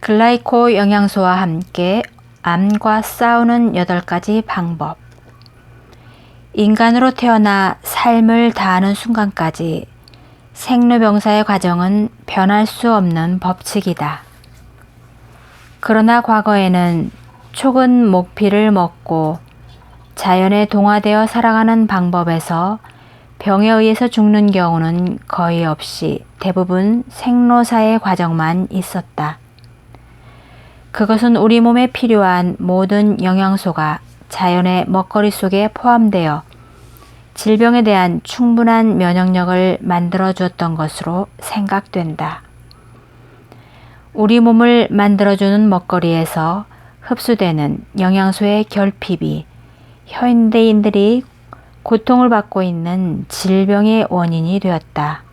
글라이코 영양소와 함께 암과 싸우는 8가지 방법. 인간으로 태어나 삶을 다하는 순간까지 생로병사의 과정은 변할 수 없는 법칙이다. 그러나 과거에는 촉은 목피를 먹고 자연에 동화되어 살아가는 방법에서 병에 의해서 죽는 경우는 거의 없이 대부분 생로사의 과정만 있었다. 그것은 우리 몸에 필요한 모든 영양소가 자연의 먹거리 속에 포함되어 질병에 대한 충분한 면역력을 만들어 주었던 것으로 생각된다. 우리 몸을 만들어주는 먹거리에서 흡수되는 영양소의 결핍이 현대인들이 고통을 받고 있는 질병의 원인이 되었다.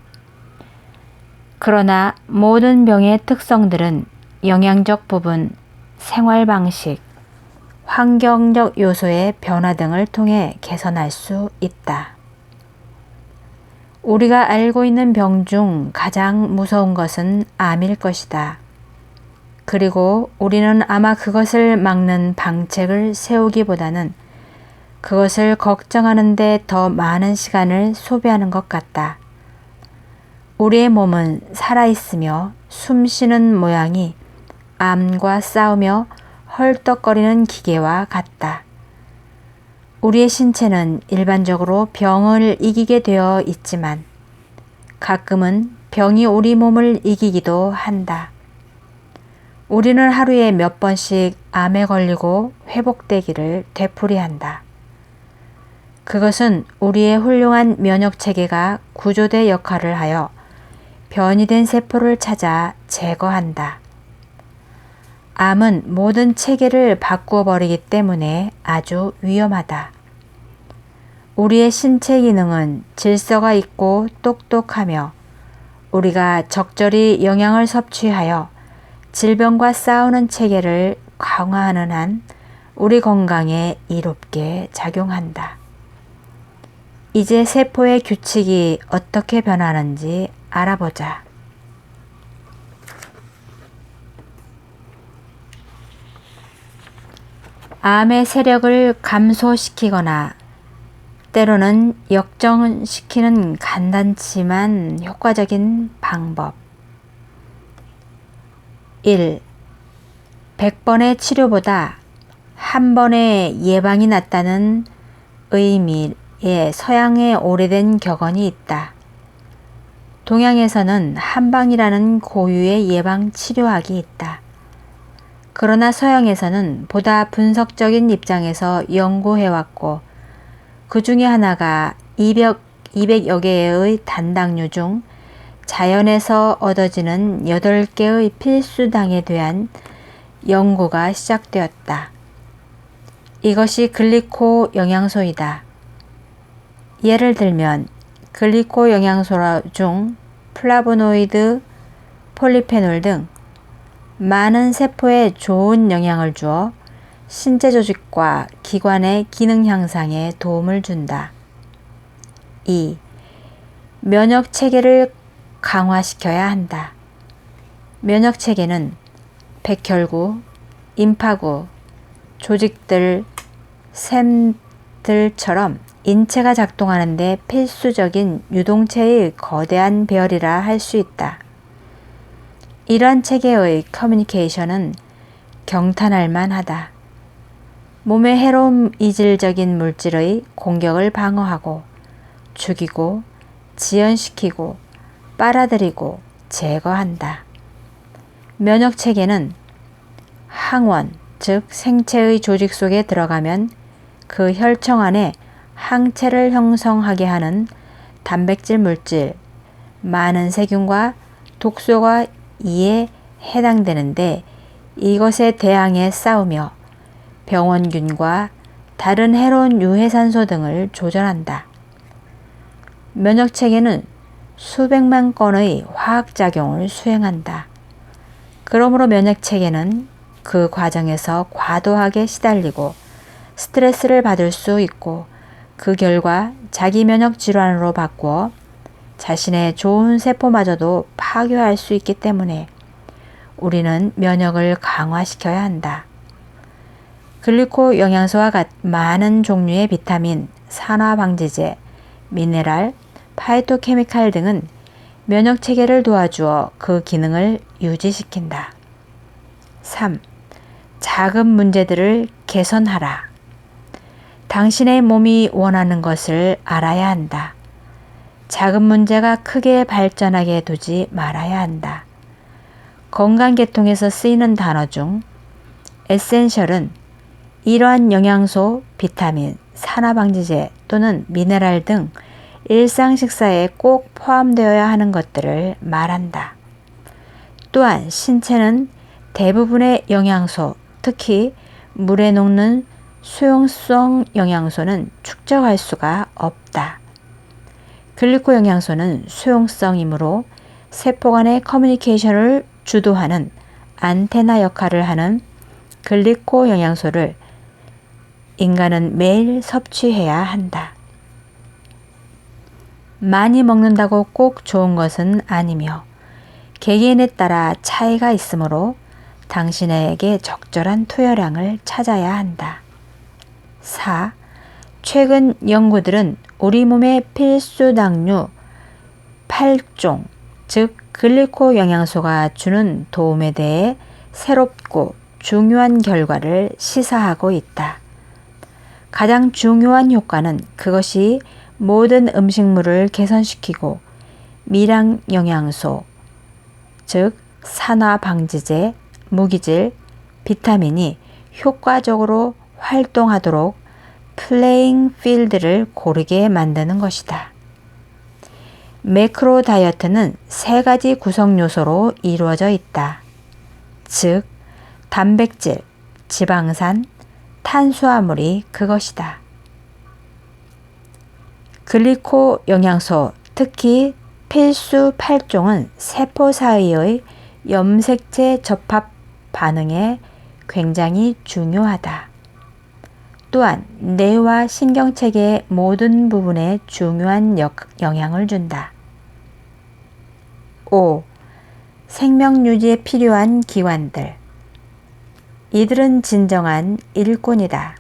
그러나 모든 병의 특성들은 영양적 부분, 생활 방식, 환경적 요소의 변화 등을 통해 개선할 수 있다. 우리가 알고 있는 병 중 가장 무서운 것은 암일 것이다. 그리고 우리는 아마 그것을 막는 방책을 세우기보다는 그것을 걱정하는 데 더 많은 시간을 소비하는 것 같다. 우리의 몸은 살아있으며 숨쉬는 모양이 암과 싸우며 헐떡거리는 기계와 같다. 우리의 신체는 일반적으로 병을 이기게 되어 있지만 가끔은 병이 우리 몸을 이기기도 한다. 우리는 하루에 몇 번씩 암에 걸리고 회복되기를 되풀이한다. 그것은 우리의 훌륭한 면역체계가 구조대 역할을 하여 변이된 세포를 찾아 제거한다. 암은 모든 체계를 바꾸어 버리기 때문에 아주 위험하다. 우리의 신체 기능은 질서가 있고 똑똑하며 우리가 적절히 영양을 섭취하여 질병과 싸우는 체계를 강화하는 한 우리 건강에 이롭게 작용한다. 이제 세포의 규칙이 어떻게 변하는지 알아보자. 암의 세력을 감소시키거나 때로는 역전시키는 간단치만 효과적인 방법. 1. 100번의 치료보다 한 번의 예방이 낫다는 의미의 서양의 오래된 격언이 있다. 동양에서는 한방이라는 고유의 예방 치료학이 있다. 그러나 서양에서는 보다 분석적인 입장에서 연구해왔고 그 중에 하나가 200여 개의 단당류 중 자연에서 얻어지는 8개의 필수당에 대한 연구가 시작되었다. 이것이 글리코 영양소이다. 예를 들면 글리코 영양소 중 플라보노이드, 폴리페놀 등 많은 세포에 좋은 영향을 주어 신체 조직과 기관의 기능 향상에 도움을 준다. 2. 면역 체계를 강화시켜야 한다. 면역 체계는 백혈구, 임파구, 조직들, 샘들처럼 인체가 작동하는 데 필수적인 유동체의 거대한 배열이라 할 수 있다. 이러한 체계의 커뮤니케이션은 경탄할 만하다. 몸에 해로운 이질적인 물질의 공격을 방어하고 죽이고 지연시키고 빨아들이고 제거한다. 면역 체계는 항원, 즉 생체의 조직 속에 들어가면 그 혈청 안에 항체를 형성하게 하는 단백질 물질, 많은 세균과 독소가 이에 해당되는데 이것에 대항해 싸우며 병원균과 다른 해로운 유해산소 등을 조절한다. 면역체계는 수백만 건의 화학작용을 수행한다. 그러므로 면역체계는 그 과정에서 과도하게 시달리고 스트레스를 받을 수 있고 그 결과 자기 면역 질환으로 바꾸어 자신의 좋은 세포마저도 파괴할 수 있기 때문에 우리는 면역을 강화시켜야 한다. 글리코 영양소와 많은 종류의 비타민, 산화방지제, 미네랄, 파이토케미칼 등은 면역 체계를 도와주어 그 기능을 유지시킨다. 3. 작은 문제들을 개선하라. 당신의 몸이 원하는 것을 알아야 한다. 작은 문제가 크게 발전하게 두지 말아야 한다. 건강계통에서 쓰이는 단어 중 에센셜은 이러한 영양소, 비타민, 산화방지제 또는 미네랄 등 일상 식사에 꼭 포함되어야 하는 것들을 말한다. 또한 신체는 대부분의 영양소, 특히 물에 녹는 수용성 영양소는 축적할 수가 없다. 글리코 영양소는 수용성이므로 세포 간의 커뮤니케이션을 주도하는 안테나 역할을 하는 글리코 영양소를 인간은 매일 섭취해야 한다. 많이 먹는다고 꼭 좋은 것은 아니며 개개인에 따라 차이가 있으므로 당신에게 적절한 투여량을 찾아야 한다. 4. 최근 연구들은 우리 몸의 필수 당류 8종, 즉 글리코 영양소가 주는 도움에 대해 새롭고 중요한 결과를 시사하고 있다. 가장 중요한 효과는 그것이 모든 음식물을 개선시키고 미량 영양소, 즉 산화방지제, 무기질, 비타민이 효과적으로 활동하도록 플레잉 필드를 고르게 만드는 것이다. 매크로 다이어트는 3가지 구성 요소로 이루어져 있다. 즉, 단백질, 지방산, 탄수화물이 그것이다. 글리코 영양소, 특히 필수 8종은 세포 사이의 염색체 접합 반응에 굉장히 중요하다. 또한 뇌와 신경체계의 모든 부분에 중요한 영향을 준다. 5. 생명 유지에 필요한 기관들. 이들은 진정한 일꾼이다.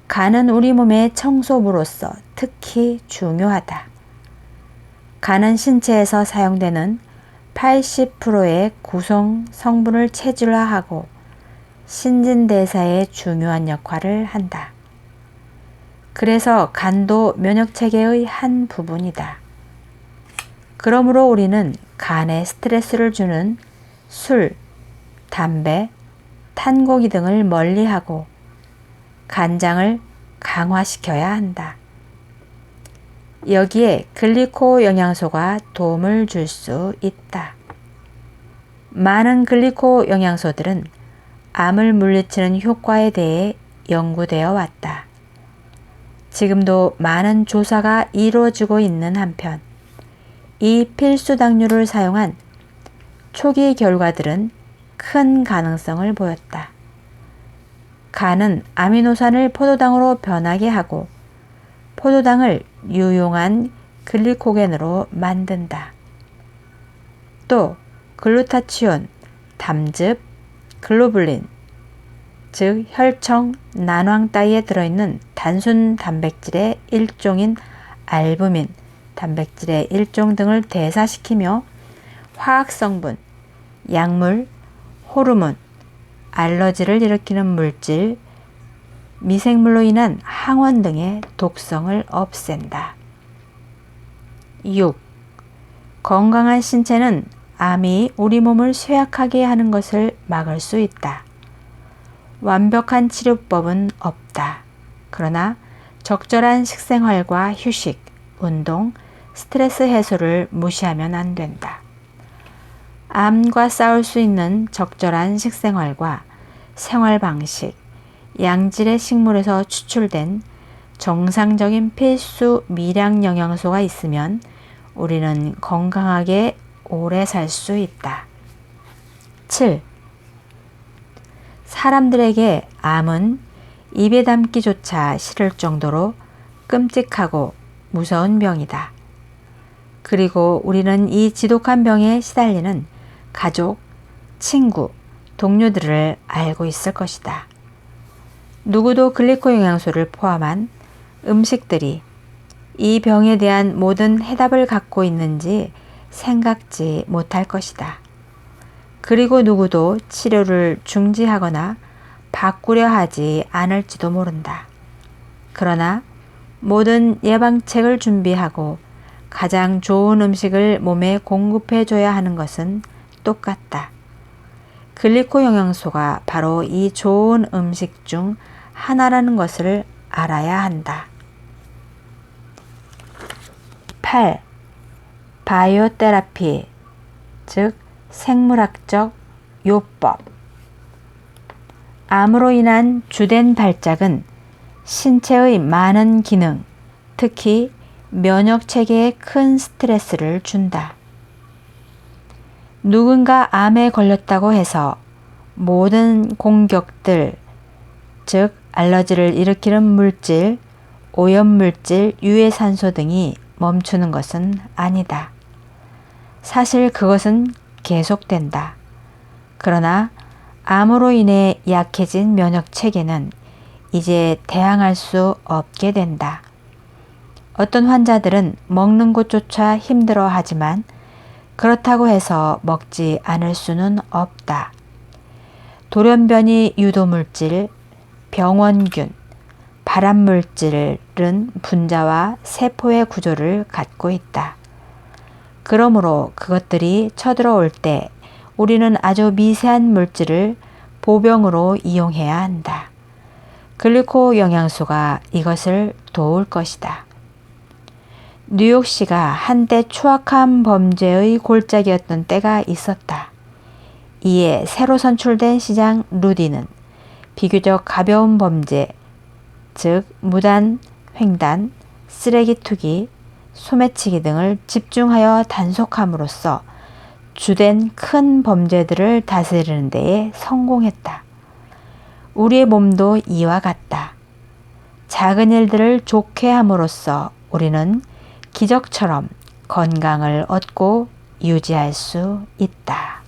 간은 우리 몸의 청소부로서 특히 중요하다. 간은 신체에서 사용되는 80%의 구성 성분을 체질화하고 신진대사에 중요한 역할을 한다. 그래서 간도 면역체계의 한 부분이다. 그러므로 우리는 간에 스트레스를 주는 술, 담배, 탄고기 등을 멀리하고 간장을 강화시켜야 한다. 여기에 글리코 영양소가 도움을 줄 수 있다. 많은 글리코 영양소들은 암을 물리치는 효과에 대해 연구되어 왔다. 지금도 많은 조사가 이루어지고 있는 한편 이 필수 당류를 사용한 초기 결과들은 큰 가능성을 보였다. 간은 아미노산을 포도당으로 변하게 하고 포도당을 유용한 글리코겐으로 만든다. 또 글루타치온, 담즙, 글로불린, 즉 혈청, 난황 따위에 들어있는 단순 단백질의 일종인 알부민, 단백질의 일종 등을 대사시키며 화학성분, 약물, 호르몬, 알러지를 일으키는 물질, 미생물로 인한 항원 등의 독성을 없앤다. 6. 건강한 신체는 암이 우리 몸을 쇠약하게 하는 것을 막을 수 있다. 완벽한 치료법은 없다. 그러나 적절한 식생활과 휴식, 운동, 스트레스 해소를 무시하면 안 된다. 암과 싸울 수 있는 적절한 식생활과 생활 방식, 양질의 식물에서 추출된 정상적인 필수 미량 영양소가 있으면 우리는 건강하게 오래 살 수 있다. 7. 사람들에게 암은 입에 담기조차 싫을 정도로 끔찍하고 무서운 병이다. 그리고 우리는 이 지독한 병에 시달리는 가족, 친구, 동료들을 알고 있을 것이다. 누구도 글리코 영양소를 포함한 음식들이 이 병에 대한 모든 해답을 갖고 있는지 생각지 못할 것이다. 그리고 누구도 치료를 중지하거나 바꾸려 하지 않을지도 모른다. 그러나 모든 예방책을 준비하고 가장 좋은 음식을 몸에 공급해 줘야 하는 것은 똑같다. 글리코 영양소가 바로 이 좋은 음식 중 하나라는 것을 알아야 한다. 8. 바이오테라피, 즉 생물학적 요법. 암으로 인한 주된 발작은 신체의 많은 기능, 특히 면역체계에 큰 스트레스를 준다. 누군가 암에 걸렸다고 해서 모든 공격들, 즉 알러지를 일으키는 물질, 오염물질, 유해산소 등이 멈추는 것은 아니다. 사실 그것은 계속된다. 그러나 암으로 인해 약해진 면역체계는 이제 대항할 수 없게 된다. 어떤 환자들은 먹는 것조차 힘들어 하지만 그렇다고 해서 먹지 않을 수는 없다. 돌연변이 유도물질, 병원균, 발암물질은 분자와 세포의 구조를 갖고 있다. 그러므로 그것들이 쳐들어올 때 우리는 아주 미세한 물질을 보병으로 이용해야 한다. 글리코 영양소가 이것을 도울 것이다. 뉴욕시가 한때 추악한 범죄의 골짜기였던 때가 있었다. 이에 새로 선출된 시장 루디는 비교적 가벼운 범죄, 즉 무단 횡단, 쓰레기 투기, 소매치기 등을 집중하여 단속함으로써 주된 큰 범죄들을 다스리는 데에 성공했다. 우리의 몸도 이와 같다. 작은 일들을 좋게 함으로써 우리는 기적처럼 건강을 얻고 유지할 수 있다.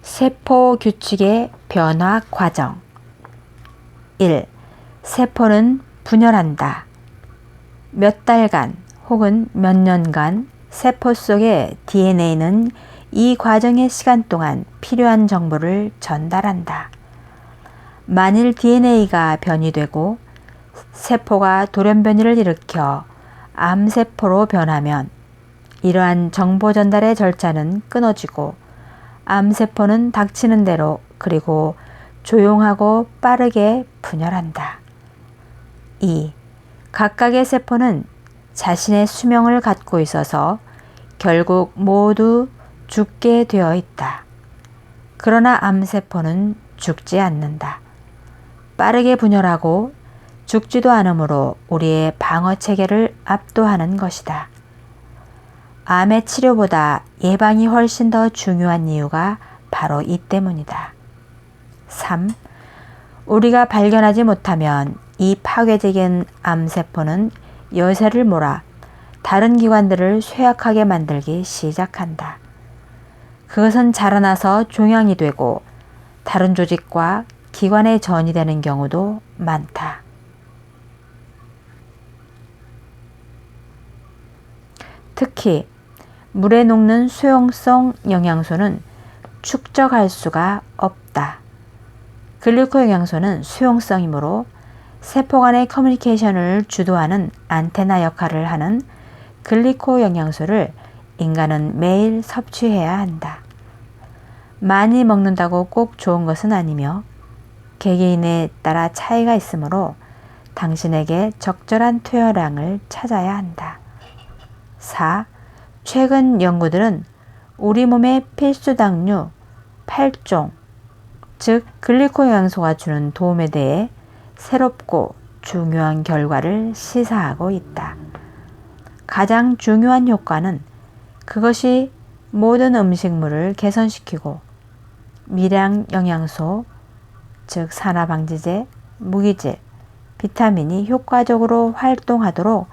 세포 규칙의 변화 과정. 1. 세포는 분열한다. 몇 달간 혹은 몇 년간 세포 속의 DNA는 이 과정의 시간 동안 필요한 정보를 전달한다. 만일 DNA가 변이되고 세포가 돌연변이를 일으켜 암세포로 변하면 이러한 정보 전달의 절차는 끊어지고 암세포는 닥치는 대로 그리고 조용하고 빠르게 분열한다. 2. 각각의 세포는 자신의 수명을 갖고 있어서 결국 모두 죽게 되어 있다. 그러나 암세포는 죽지 않는다. 빠르게 분열하고 죽지도 않으므로 우리의 방어체계를 압도하는 것이다. 암의 치료보다 예방이 훨씬 더 중요한 이유가 바로 이 때문이다. 3. 우리가 발견하지 못하면 이 파괴적인 암세포는 여세를 몰아 다른 기관들을 쇠약하게 만들기 시작한다. 그것은 자라나서 종양이 되고 다른 조직과 기관에 전이되는 경우도 많다. 특히 물에 녹는 수용성 영양소는 축적할 수가 없다. 글리코 영양소는 수용성이므로 세포 간의 커뮤니케이션을 주도하는 안테나 역할을 하는 글리코 영양소를 인간은 매일 섭취해야 한다. 많이 먹는다고 꼭 좋은 것은 아니며 개개인에 따라 차이가 있으므로 당신에게 적절한 투여량을 찾아야 한다. 4. 최근 연구들은 우리 몸의 필수 당류 8종, 즉 글리코 영양소가 주는 도움에 대해 새롭고 중요한 결과를 시사하고 있다. 가장 중요한 효과는 그것이 모든 음식물을 개선시키고 미량 영양소, 즉 산화방지제, 무기질, 비타민이 효과적으로 활동하도록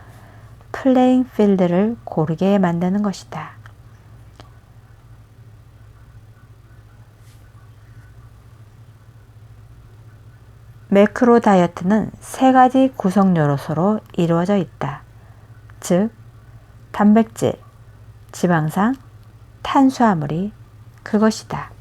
플레잉 필드를 고르게 만드는 것이다. 매크로 다이어트는 세 가지 구성 요소로 이루어져 있다. 즉, 단백질, 지방산, 탄수화물이 그것이다.